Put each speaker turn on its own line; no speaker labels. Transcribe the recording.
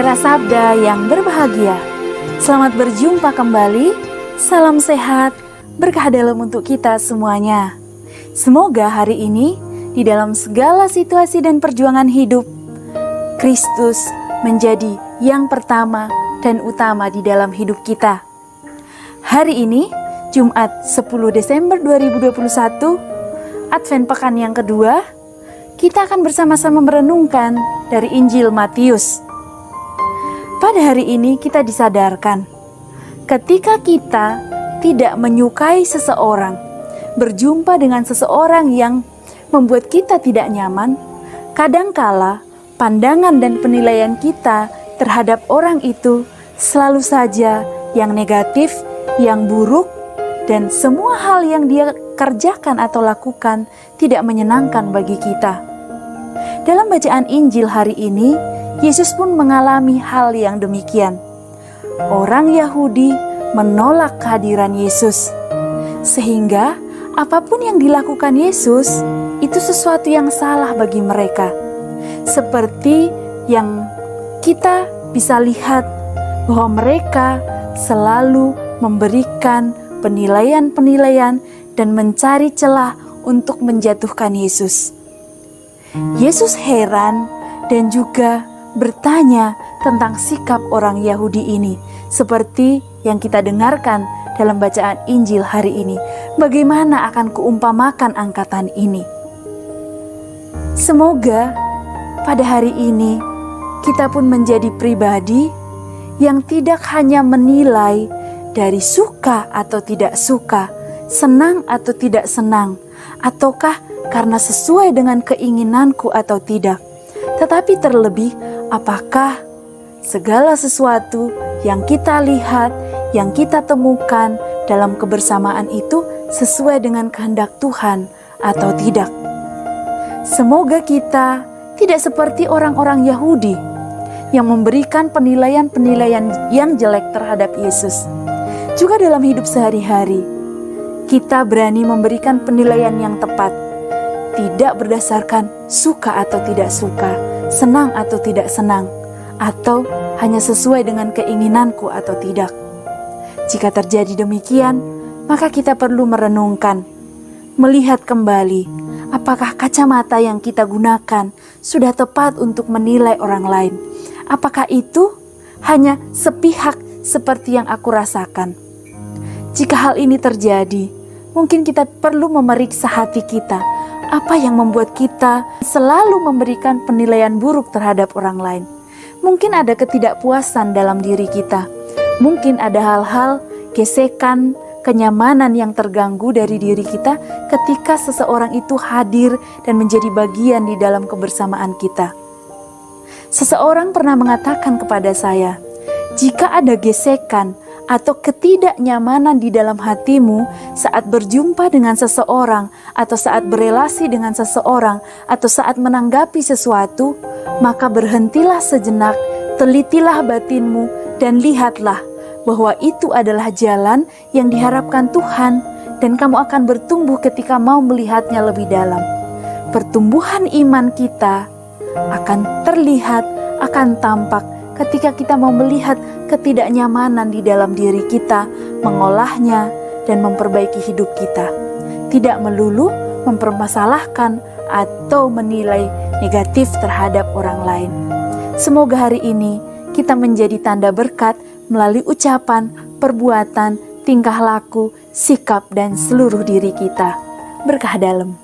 Saudara Sabda yang berbahagia, selamat berjumpa kembali. Salam sehat, berkah dalam untuk kita semuanya. Semoga hari ini di dalam segala situasi dan perjuangan hidup, Kristus menjadi yang pertama dan utama di dalam hidup kita. Hari ini Jumat 10 Desember 2021, Advent Pekan yang kedua, kita akan bersama-sama merenungkan dari Injil Matius. Pada hari ini kita disadarkan, ketika kita tidak menyukai seseorang, berjumpa dengan seseorang yang membuat kita tidak nyaman, kadangkala pandangan dan penilaian kita terhadap orang itu selalu saja yang negatif, yang buruk, dan semua hal yang dia kerjakan atau lakukan tidak menyenangkan bagi kita. Dalam bacaan Injil hari ini, Yesus pun mengalami hal yang demikian. Orang Yahudi menolak kehadiran Yesus, sehingga apapun yang dilakukan Yesus itu sesuatu yang salah bagi mereka. Seperti yang kita bisa lihat bahwa mereka selalu memberikan penilaian-penilaian dan mencari celah untuk menjatuhkan Yesus. Yesus heran dan juga bertanya tentang sikap orang Yahudi ini, seperti yang kita dengarkan dalam bacaan Injil hari ini. Bagaimana akan kuumpamakan angkatan ini? Semoga pada hari ini kita pun menjadi pribadi yang tidak hanya menilai dari suka atau tidak suka, senang atau tidak senang, ataukah karena sesuai dengan keinginanku atau tidak, tetapi terlebih apakah segala sesuatu yang kita lihat, yang kita temukan dalam kebersamaan itu sesuai dengan kehendak Tuhan atau tidak. Semoga kita tidak seperti orang-orang Yahudi yang memberikan penilaian-penilaian yang jelek terhadap Yesus. Juga dalam hidup sehari-hari, kita berani memberikan penilaian yang tepat, tidak berdasarkan suka atau tidak suka, senang atau tidak senang, atau hanya sesuai dengan keinginanku atau tidak. Jika terjadi demikian, maka kita perlu merenungkan, melihat kembali, apakah kacamata yang kita gunakan sudah tepat untuk menilai orang lain. Apakah itu hanya sepihak seperti yang aku rasakan? Jika hal ini terjadi, mungkin kita perlu memeriksa hati kita. Apa yang membuat kita selalu memberikan penilaian buruk terhadap orang lain? Mungkin ada ketidakpuasan dalam diri kita. Mungkin ada hal-hal, gesekan, kenyamanan yang terganggu dari diri kita ketika seseorang itu hadir dan menjadi bagian di dalam kebersamaan kita. Seseorang pernah mengatakan kepada saya, jika ada gesekan atau ketidaknyamanan di dalam hatimu saat berjumpa dengan seseorang, atau saat berelasi dengan seseorang, atau saat menanggapi sesuatu, maka berhentilah sejenak, telitilah batinmu, dan lihatlah bahwa itu adalah jalan yang diharapkan Tuhan, dan kamu akan bertumbuh ketika mau melihatnya lebih dalam. Pertumbuhan iman kita akan terlihat, akan tampak ketika kita mau melihat ketidaknyamanan di dalam diri kita, mengolahnya dan memperbaiki hidup kita. Tidak melulu mempermasalahkan atau menilai negatif terhadap orang lain. Semoga hari ini kita menjadi tanda berkat melalui ucapan, perbuatan, tingkah laku, sikap, dan seluruh diri kita. Berkah dalam.